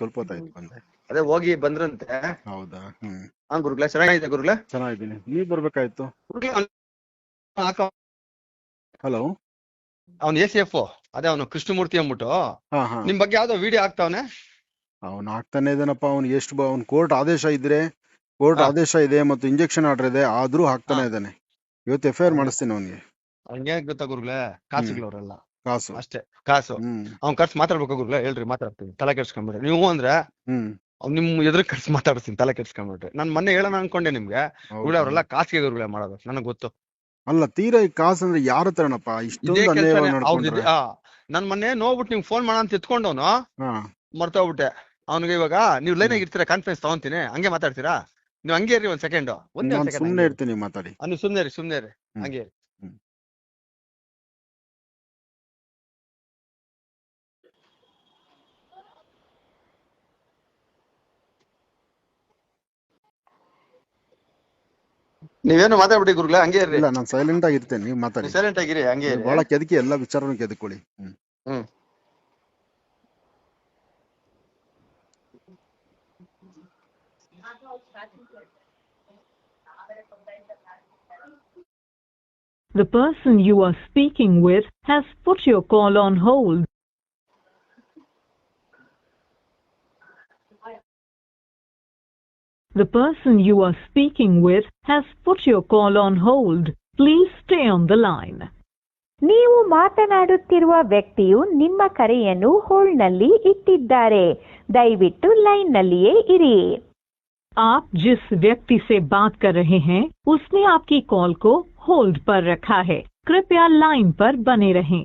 ಸ್ವಲ್ಪ ಹೊತ್ತಾಯ್ತು ಬಂದೆ. ಅದೇ ಹೋಗಿ ಬಂದ್ರಂತೆ. ಹೌದಾ? ಹಾ ಗುರುಗಳೇ, ಚೆನ್ನಾಗಿದೆ ಗುರುಗಳೇ. ಚೆನ್ನಾಗಿದ್ದೀನಿ, ನೀವ್ ಬರ್ಬೇಕಾಯ್ತು. ಹಲೋ, ಅವ್ನು ACF, ಅದೇ ಅವನು ಕೃಷ್ಣಮೂರ್ತಿ ಅಂದ್ಬಿಟ್ಟು ಹಾ ಹಾ, ನಿಮ್ ಬಗ್ಗೆ ಯಾವ್ದೋ ವಿಡಿಯೋ ಆಗ್ತಾವನೆ. ಅವ್ನು ಆಗ್ತಾನೆ ಇದಾನಪ್ಪ. ಅವ್ನಿಗೆ ಎಷ್ಟು ಅವ್ನ್ ಕೋರ್ಟ್ ಆದೇಶ ಇದ್ರೆ, ಕೋರ್ಟ್ ಹಾ. ಆದೇಶ ಇದೆ ಮತ್ತು ಇಂಜೆಕ್ಷನ್ ಆರ್ಡರ್ ಇದೆ, ಆದ್ರೂ ಹಾಕ್ತಾನೆ ಹಾ. ಇದ್ದಾನೆ. ಇವತ್ತು FIR ಮಾಡಿಸ್ತೀನಿ ಅವನಿಗೆ. ಅವ್ನಿಗೆ ಗೊತ್ತಾ ಗುರುಗಳೇ, ಕಾಸುಗಳವರೆಲ್ಲ ಕಾಸು. ಅಷ್ಟೇ, ಕಾಸು. ಹ್ಮ್ ಅವ್ನ್ ಖರ್ಚು ಮಾತಾಡ್ಬೇಕು ಗುರುಗಳೇ, ಹೇಳ್ರಿ ಮಾತಾಡ್ತೀನಿ, ತಲೆ ಕೆಡ್ಸ್ಕೊಂಬಿಡ್ರಿ ನೀವು ಅಂದ್ರೆ ಹ್ಮ್ ಅವ್ನು ನಿಮ್ ಎದುರು ಖರ್ಚು ಮಾತಾಡ್ತೀನಿ, ತಲೆ ಕೆಡ್ಸ್ಕೊಂಬಿಡ್ರಿ. ನಾನ್ ಮೊನ್ನೆ ಹೇಳೋಣ ಅನ್ಕೊಂಡೆ ನಿಮ್ಗೆ, ಗುರುಗಳೇ ಅವರೆಲ್ಲ ಕಾಸಿಗೆ ಗುರುಗಳೇ ಮಾಡೋದು, ನನಗ್ ಗೊತ್ತು. ಅಲ್ಲ, ತೀರಾ ಈ ಕಾಸು ಅಂದ್ರೆ ಯಾರ ಹತ್ರನಪ್ಪ ಇದೇ ಇಷ್ಟೊಂದು ಕೆಲ್ಸನೇ ಅನ್ಯಾಯವಾಗಿ ನಡ್ಕೊಂಡ್ರೆ? ನನ್ ಮೊನ್ನೆ ನೋಡ್ಬಿಟ್ಟು ನಿಮ್ಗೆ ಫೋನ್ ಮಾಡೋಣ ಅಂತ ಎತ್ಕೊಂಡವನು ಹಾ, ಮರ್ತೋಗ್ಬಿಟ್ಟೆ. ಅವ್ನಿಗೆ ಇವಾಗ ನೀವು ಲೈನ್ ಆಗಿ ಇರ್ತೀರಾ, ಕಾನ್ಫರೆನ್ಸ್ ತಗೊಂತೀನಿ, ಹಂಗೆ ಮಾತಾಡ್ತೀರಾ ನೀವು? ಹಂಗೆ ಇರಿ ಒಂದ್ ಸೆಕೆಂಡ್, ಒಂದೇ ನಾನು ಒಂದ್ ಸೆಕೆಂಡ್ ಸುಮ್ನೆ ಇರ್ತೀನಿ, ಮಾತಾಡಿ. ನೀವು ಸುಮ್ನೆ ಇರಿ ಹಂಗೆ ಇರಿ. ಹ್ಮ್. ನೀವೇನು ಮಾತಾಡ್ಬಿಡಿ ಗುರುಗಳೇ, ಹಂಗೆ ಇರ್ರಿ. ಇಲ್ಲ, ನಾನು ಸೈಲೆಂಟ್ ಆಗಿರ್ತೇನೆ, ನೀವು ಮಾತಾಡಿ. ಸೈಲೆಂಟ್ ಆಗಿರಿ, ಹಂಗೆ ಇರಿ. ಬಹಳ ಕೆದಕಿ, ಎಲ್ಲ ವಿಚಾರನೂ ಕೆದಕೊಳ್ಳಿ. ಹ್ಮ್. The person you are speaking with has put your call on hold. The person you are speaking with has put your call on hold. Please stay on the line. ನೀವು ಮಾತನಾಡುತ್ತಿರುವ ವ್ಯಕ್ತಿಯು ನಿಮ್ಮ ಕರೆಯನ್ನು ಹೋಲ್ಡ್ನಲ್ಲಿ ಇಟ್ಟಿದ್ದಾರೆ. ದಯವಿಟ್ಟು ಲೈನ್ನಲ್ಲಿಯೇ ಇರಿ. आप जिस व्यक्ति से बात कर रहे हैं उसने आपकी कॉल को होल्ड पर रखा है. कृपया लाइन पर बने रहें.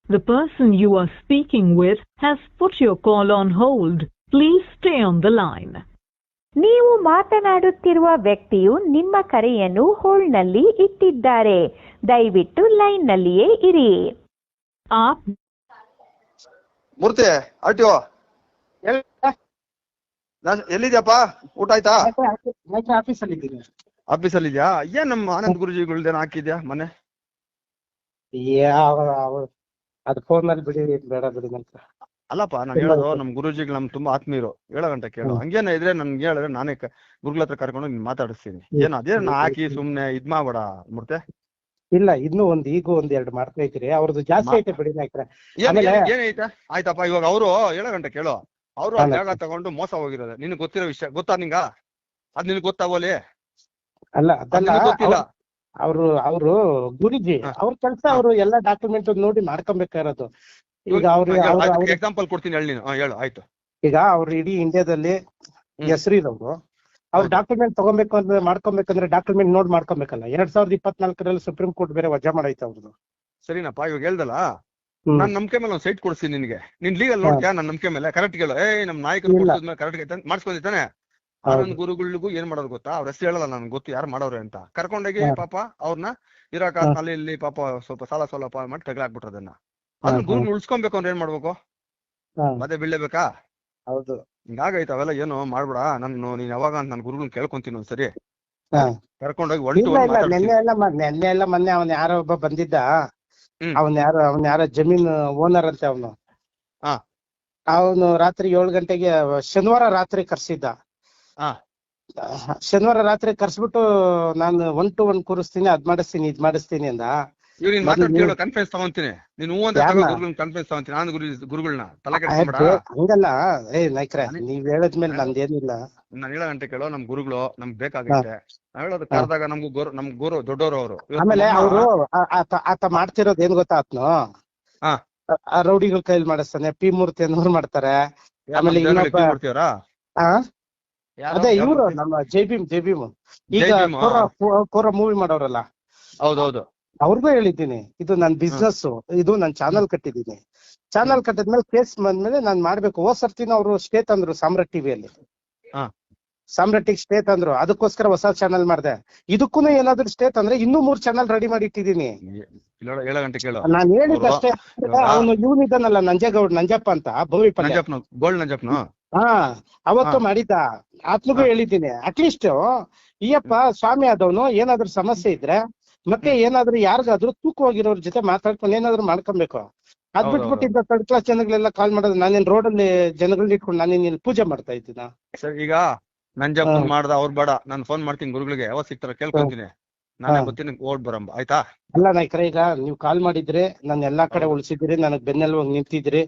The person you are speaking with has put your call on hold. Please stay on the line. ನೀವು ಮಾತನಾಡುತ್ತಿರುವ ವ್ಯಕ್ತಿಯು ನಿಮ್ಮ ಕರೆಯನ್ನು ಹೋಲ್ಡ್ನಲ್ಲಿ ಇಟ್ಟಿದ್ದಾರೆ. ದಯವಿಟ್ಟು ಲೈನ್ನಲ್ಲಿಯೇ ಇರಿ. आप ಮೂರ್ತಿ RTO ಎಲ್ಲಿದ್ಯಪ್ಪ? ಊಟ ಆಯ್ತಾ? ಆಫೀಸಲ್ಲಿ ಇದ್ದೀನಿ. ಆಫೀಸಲ್ಲಿ ಇದ್ಯಾ? ಏನ್ ನಮ್ಮ ಆನಂದ್ ಗುರುಜಿಗಳ್ದೇನ ಹಾಕಿದ್ಯಾ ಮನೆ? ಅದು ಫೋನ್ ನಲ್ಲಿ ಬಿಡಿ, ಬೇಡ ಬಿಡಿ ಅಂತ. ಅಲ್ಲಪ್ಪ ನಾನು ಹೇಳೋದು, ನಮ್ ಗುರುಜಿಗಳು ನಮ್ ತುಂಬಾ ಆತ್ಮೀಯರು, ಹೇಳೋ ಗಂಟೆ ಕೇಳು. ಹಂಗೇನ ಇದ್ರೆ ನನ್ಗೆ ಹೇಳಿದ್ರೆ ನಾನೇ ಗುರುಗಳ ಹತ್ರ ಕರ್ಕೊಂಡು ನಿನ್ ಮಾತಾಡಿಸ್ತೀನಿ. ಏನ್ ಅದೇನ ಹಾಕಿ ಸುಮ್ನೆ ಇದ್ ಮಾಡ್ಬೇಡ ಮೂರ್ತಿ. ಇಲ್ಲ, ಇನ್ನೂ ಈಗ ಒಂದೆರಡು ಮಾಡ್ತಾ ಇದ್ದೀರಿ, ಅವ್ರದ್ದು ಜಾಸ್ತಿ ಐತೆ ಬಿಡಿ ನಾಯ್ಕ್ರೆ. ಏನೈತೆ? ಆಯ್ತಪ್ಪ, ಇವಾಗ ಅವರು ಹೇಳೋ ಗಂಟೆ ಕೇಳು. ಅವರು ಆ ಜಾಗ ತಗೊಂಡು ಮೋಸ ಹೋಗಿರೋದು ನಿನಗ್ ಗೊತ್ತಿರೋ ವಿಷಯ. ಗೊತ್ತಾ ನಿಂಗ? ಅದ್ ನಿನಗ್ ಗೊತ್ತಾಗೋಲಿ? ಅಲ್ಲ, ಅದಲ್ಲ, ಗೊತ್ತಿಲ್ಲ. ಅವರು ಗುರುಜಿ ಅವ್ರ ಕೆಲಸ, ಅವರು ಎಲ್ಲ ಡಾಕ್ಯುಮೆಂಟ್ ನೋಡಿ ಮಾಡ್ಕೊಬೇಕಾಗಿರೋದು. ಈಗ ಎಕ್ಸಾಂಪಲ್ ಕೊಡ್ತೀನಿ, ಹೇಳಿ ನೀನು. ಹೇಳು, ಆಯ್ತು. ಈಗ ಅವ್ರು ಇಡೀ ಇಂಡಿಯಾದಲ್ಲಿ ಹೆಸರಿರೋರು, ಅವ್ರ ಡಾಕ್ಯುಮೆಂಟ್ ತಗೊಬೇಕು ಅಂದ್ರೆ ಮಾಡ್ಕೊಬೇಕಂದ್ರೆ ಡಾಕ್ಯುಮೆಂಟ್ ನೋಡ್ ಮಾಡ್ಕೊಬೇಕಲ್ಲ. 2024ರಲ್ಲಿ ಸುಪ್ರೀಂ ಕೋರ್ಟ್ ಬೇರೆ ವಜಾ ಮಾಡೈತೆ ಅವ್ರದ್ದು. ಸರಿನಪ್ಪ, ಇವಾಗ ಹೇಳ್ದಲ್ಲ, ನಾನ್ ನಂಬಿಕೆ ಮೇಲೆ ಒಂದ್ ಸೈಟ್ ಕೊಡ್ತೀನಿ ನಿನ್ಗೆ. ನೀನ್ ಲೀಗಲ್ ನೋಡ್ತೀಯಾ? ನನ್ ನಂಬಿಕೆ ಮೇಲೆ ಕರೆಕ್ಟ್ ಹೇಳು. ನಮ್ ನಾಯಕರು ಕರೆಕ್ಟ್ ಮಾಡ್ಸ್ಕೊಂಡಿದ್ದಾನೆ. ಆನಂದ್ ಗುರುಗಳಿಗೂ ಏನ್ ಮಾಡೋದು ಗೊತ್ತಾ? ಅವ್ರ ಹೆಸರು ಹೇಳಲ್ಲ, ನನ್ಗೆ ಗೊತ್ತು ಯಾರು ಮಾಡೋರು ಅಂತ. ಕರ್ಕೊಂಡೋಗಿ ಪಾಪ ಅವ್ರನ್ನ ಇರಾಕ ಅಲ್ಲಿ ಇಲ್ಲಿ ಪಾಪ ಸ್ವಲ್ಪ ಸಾಲ ಮಾಡಿ ತಗಲಾಕ್ಬಿಟ್ರು ಅದನ್ನ. ಅದನ್ನ ಗುರು ಉಳ್ಸ್ಕೊಬೇಕು ಅಂದ್ರೆ ಏನ್ ಮಾಡ್ಬೇಕು? ಮತ್ತೆ ಬೀಳ್ಲೇಬೇಕಾ? ಹೌದು. ಹಿಂಗಾಗೈತೆ ಅವೆಲ್ಲ ಏನು ಮಾಡ್ಬೇಡ. ನೀನ್ ಯಾವಾಗ ಅಂತ ನನ್ ಗುರುಗಳನ್ನ ಕೇಳ್ಕೊಂತೀನಿ ಒಂದ್ಸರಿ. ಕರ್ಕೊಂಡೋಗಿ ನೆನ್ನೆ ಎಲ್ಲ ಮೊನ್ನೆ ಅವನ್ ಯಾರೋ ಒಬ್ಬ ಬಂದಿದ್ದ, ಅವನ್ ಯಾರೋ ಜಮೀನ್ ಓನರ್ ಅಂತೆ ಅವನು. ಅವನು ರಾತ್ರಿ 7 ಗಂಟೆಗೆ ಶನಿವಾರ ರಾತ್ರಿ ಕರ್ಸಿದ್ದ. ಶನಿವಾರ ರಾತ್ರಿ ಕರ್ಸ್ಬಿಟ್ಟು ನಾನು 1 to 1 ಕೂರಿಸ್ತೀನಿ, ಅದ್ ಮಾಡಿಸ್ತೀನಿ ಇದ್ ಮಾಡಿಸ್ತೀನಿ ಅಂದ. ಕಾನ್ಫರೆನ್ಸ್ ತಗೊಂತೀನಿ, ನೀನು ಕಾನ್ಫರೆನ್ಸ್ ತಗೊಂತೀನಿ. ನಾನು ಗುರುಗಳನ್ನ ತಲೆ ಕೆಡ್ಸ್ಕೊಂಬೇಡ. ಹಂಗಲ್ಲ ನಾಯ್ಕ್ರೆ, ನೀವ್ ಹೇಳದ್ಮೇಲೆ ನಂದೇನಿಲ್ಲ. ನಾನು ಹೇಳೋ ಗಂಟೆ ಕೇಳೋ. ನಮ್ ಗುರುಗಳು ನಮ್ಗ್ ಬೇಕಾಗೈತೆ. ನಾವ್ ಹೇಳೋದು ಕರೆದಾಗ ನಮ್ ಗುರು ದೊಡ್ಡವರು ಅವರು. ಆಮೇಲೆ ಅವರು ಆತ ಮಾಡ್ತಿರೋದ್ ಏನ್ ಗೊತ್ತಾ? ಆತ್ನು ರೌಡಿಗಳ ಕೈಲಿ ಮಾಡಿಸ್ತಾನೆ. ಪಿ ಮೂರ್ತಿ ಅನ್ನೋರು ಮಾಡ್ತಾರೆ. ಆಮೇಲೆ ಅದೇ ಇವ್ರು ನಮ್ಮ ಜೈಭೀಮ್ ಈಗ ಕೋರ ಮೂವಿ ಮಾಡೋರಲ್ಲ. ಹೌದೌದು. ಅವ್ರಿಗೂ ಹೇಳಿದ್ದೀನಿ, ಇದು ನನ್ ಬಿಸ್ನೆಸ್, ಇದು ನನ್ ಚಾನಲ್ ಕಟ್ಟಿದ್ದೀನಿ. ಚಾನಲ್ ಕಟ್ಟಿದ್ಮೇಲೆ ಕೇಸ್ ಬಂದ್ಮೇಲೆ ನಾನ್ ಮಾಡ್ಬೇಕು. ಸರ್ತಿನ ಅವರು ಸ್ಟೇ ತಂದ್ರು ಸಾಮ್ರಾಟ್ ಟಿವಿಯಲ್ಲಿ. ಸಾಮ್ರಾಟಿಗೆ ಸ್ಟೇ ತಂದ್ರು, ಅದಕ್ಕೋಸ್ಕರ ಹೊಸ ಚಾನಲ್ ಮಾಡಿದೆ. ಇದಕ್ಕೂ ಏನಾದ್ರು ಸ್ಟೇ ತಂದ್ರೆ ಇನ್ನೂ 3 ಚಾನಲ್ ರೆಡಿ ಮಾಡಿ ಇಟ್ಟಿದ್ದೀನಿ. ನಾನ್ ಹೇಳಿದ್ದಷ್ಟೇ. ಅವನು ಇವನಿದ್ದಾನಲ್ಲ ನಂಜಪ್ಪ ಅಂತ, ಅವತ್ತು ಮಾಡಿದ್ದ. ಆತ್ಮಗೂ ಹೇಳಿದ್ದೀನಿ, ಅಟ್ಲೀಸ್ಟ್ ಈಯಪ್ಪ ಸ್ವಾಮಿ ಆದವನು ಏನಾದ್ರು ಸಮಸ್ಯೆ ಇದ್ರೆ ಮತ್ತೆ ಏನಾದ್ರು ಯಾರಿಗಾದ್ರೂ ತೂಕವಾಗಿರೋರ್ ಜೊತೆ ಮಾತಾಡ್ಕೊಂಡು ಏನಾದ್ರು ಮಾಡ್ಕೊಬೇಕು. ಅದ್ ಬಿಟ್ಬಿಟ್ಟು ಇಂಥ ಥರ್ಡ್ ಕ್ಲಾಸ್ ಜನಗಳೆಲ್ಲ ಕಾಲ್ ಮಾಡೋದು. ನಾನೇನ್ ರೋಡಲ್ಲಿ ಜನಗಳನ್ನ ಇಟ್ಕೊಂಡು ನಾನೇನ್ ಇಲ್ಲಿ ಪೂಜೆ ಮಾಡ್ತಾ ಇದ್ದೀನ? ಸರ್ ಈಗ ನನ್ ಜಾಬ್ ಮಾಡ್ದ ಅವ್ರು ಬೇಡ, ನಾನು ಫೋನ್ ಮಾಡ್ತೀನಿ ಗುರುಗಳಿಗೆ, ಯಾವಾಗ ಸಿಗ್ತಾರ ಕೇಳ್ಕೊಂತೀನಿ, ನಾನೇ ಬರ್ತೀನಿ, ಓಡ್ ಬರಂಬ ಆಯ್ತಾ? ಅಲ್ಲ ನಾಯ್ಕರ, ಈಗ ನೀವು ಕಾಲ್ ಮಾಡಿದ್ರೆ ನಾನು ಎಲ್ಲಾ ಕಡೆ ಉಳಿಸಿದಿರಿ, ನನಗ್ ಬೆನ್ನೆಲುಬಾಗಿ ನಿಂತಿದ್ರಿ,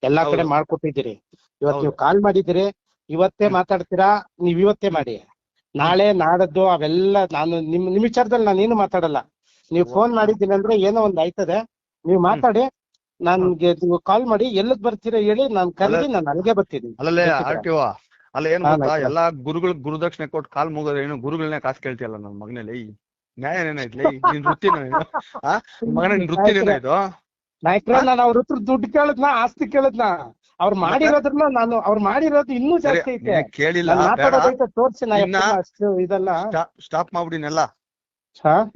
ಎಲ್ಲಾ ಕಡೆ ಮಾಡ್ಕೊಟ್ಟಿದ್ದೀರಿ. ಇವತ್ ನೀವು ಕಾಲ್ ಮಾಡಿದಿರಿ, ಇವತ್ತೇ ಮಾತಾಡ್ತೀರಾ, ನೀವ್ ಇವತ್ತೇ ಮಾಡಿ. ನಾಳೆ ನಾಡದ್ದು ಅವೆಲ್ಲ ನಾನು ನಿಮ್ ವಿಚಾರದಲ್ಲಿ ನಾನೇನು ಮಾತಾಡಲ್ಲ. ನೀವು ಫೋನ್ ಮಾಡಿದ್ದೀನಿ ಅಂದ್ರೆ ಏನೋ ಒಂದ್ ಆಯ್ತದೆ, ನೀವು ಮಾತಾಡಿ. ನನ್ಗೆ ನೀವು ಕಾಲ್ ಮಾಡಿ ಎಲ್ಲದ್ ಬರ್ತೀರಾ ಹೇಳಿ, ನಾನ್ ಕರೀರಿ, ನಾನು ಅಲ್ಲಿಗೆ ಬರ್ತೀನಿ. ಅಲ್ಲೇ RTO ಅಲ್ಲ ಏನ್ ಗೊತ್ತಾ, ಎಲ್ಲಾ ಗುರುಗಳು ಗುರುದಕ್ಷಿಣೆ ಕೊಟ್ಟು ಕಾಲ್ ಮುಗಿದ್ರೆ ಏನು ಗುರುಗಳನ್ನೇ ಕಾಸು ಕೇಳ್ತಿಯಲ್ಲ ನನ್ನ ಮಗನಲ್ಲಿ. ನ್ಯಾಯ ಏನಾಯ್ತಲ್ಲ, ನಿನ್ ವೃತ್ತಿನ ಮಗನ, ನಿನ್ ವೃತ್ತಿನೇನ ಇದು? ನಾಯ್ಕ್ರ, ನಾನು ಅವ್ರ ಹತ್ರ ದುಡ್ಡು ಕೇಳದ್ನ, ಆಸ್ತಿ ಕೇಳದ್ನ? ಅವ್ರು ಮಾಡಿರೋದ್ರನ್ನ ನಾನು ಅವ್ರು ಮಾಡಿರೋದು ಇನ್ನೂ ಜಾಸ್ತಿ ಐತೆ. ಕೇಳಿಲ್ಲ, ತೋರ್ಸಿ ಅಷ್ಟು ಇದೆಲ್ಲ ಸ್ಟಾಪ್ ಮಾಡ್ಬಿಡಿನೆಲ್ಲ.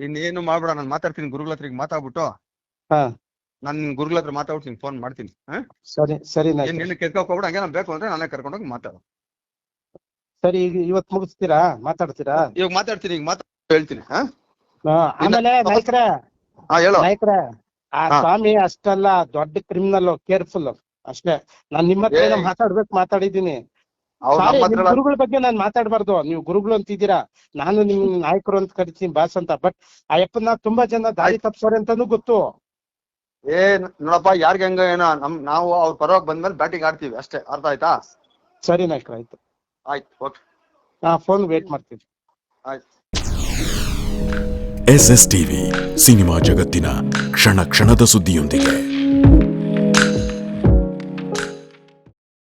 ಇನ್ನೇನು ಮಾಡ್ಬೇಡ, ನಾನು ಮಾತಾಡ್ತೀನಿ ಗುರುಗಳ ಹತ್ರ. ಈಗ ಮಾತಾಡ್ಬಿಟ್ಟು ನಾನು ನಿನ್ ಗುರುಗಳ ಹತ್ರ ಮಾತಾಡ್ಬಿಟ್ಟು ಫೋನ್ ಮಾಡ್ತೀನಿ. ಸರಿ ಸರಿ. ನಿನ್ನ ಕೆರ್ಕೋಕ್ ಹೋಗ್ಬಿಡ, ಹಂಗೆ ನಾನು ಬೇಕು ಅಂದ್ರೆ ನಾನೇ ಕರ್ಕೊಂಡೋಗಿ ಮಾತಾಡು. ಸರಿ, ಈಗ ಇವತ್ ಮುಗಿಸ್ತೀರಾ? ಮಾತಾಡ್ತೀರಾ? ಇವಾಗ ಮಾತಾಡ್ತೀನಿ, ಈಗ ಹೇಳ್ತೀನಿ. ಆಮೇಲೆ ನಾಯ್ಕ್ರೆ, ಹೇಳೋ ನಾಯ್ಕ್ರೆ, ಆ ಸ್ವಾಮಿ ಅಷ್ಟಲ್ಲ ದೊಡ್ಡ ಕ್ರಿಮಿನಲ್, ಕೇರ್ಫುಲ್ ಅಷ್ಟೇ. ನಾನ್ ನಿಮ್ಮ ಹತ್ರ ಮಾತಾಡಿದ್ದೀನಿ. ಗುರುಗಳ ಬಗ್ಗೆ ನಾನ್ ಮಾತಾಡ್ಬಾರ್ದು, ನೀವು ಗುರುಗಳು ಅಂತಿದ್ದೀರಾ, ನಾನು ನಿಮ್ ನಾಯಕರು ಅಂತ ಕರಿತೀನಿ, ಬಾಸ್ ಅಂತ. ಬಟ್ ಆ ಯಪ್ಪನ ತುಂಬಾ ಜನ ದಾರಿ ತಪ್ಸೋರೆ ಅಂತಾನು ಗೊತ್ತು. ನೋಡಪ್ಪ, ಯಾರ್ಗ ಹೆಂಗ ಏನೋ ನಾವು ಅವ್ರ ಪರವಾಗಿ ಬಂದ್ಮೇಲೆ ಬ್ಯಾಟಿಂಗ್ ಆಡ್ತೀವಿ ಅಷ್ಟೇ, ಅರ್ಥ ಆಯ್ತಾ? ಸರಿ ನಾಯ್ಕರ, ಆಯ್ತು. ಆಯ್ತು, ಓಕೆ. ಫೋನ್ ವೇಟ್ ಮಾಡ್ತೀವಿ. ಆಯ್ತು. SS TV ಸಿನಿಮಾ ಜಗತ್ತಿನ ಕ್ಷಣ ಕ್ಷಣದ ಸುದ್ದಿಯೊಂದಿಗೆ.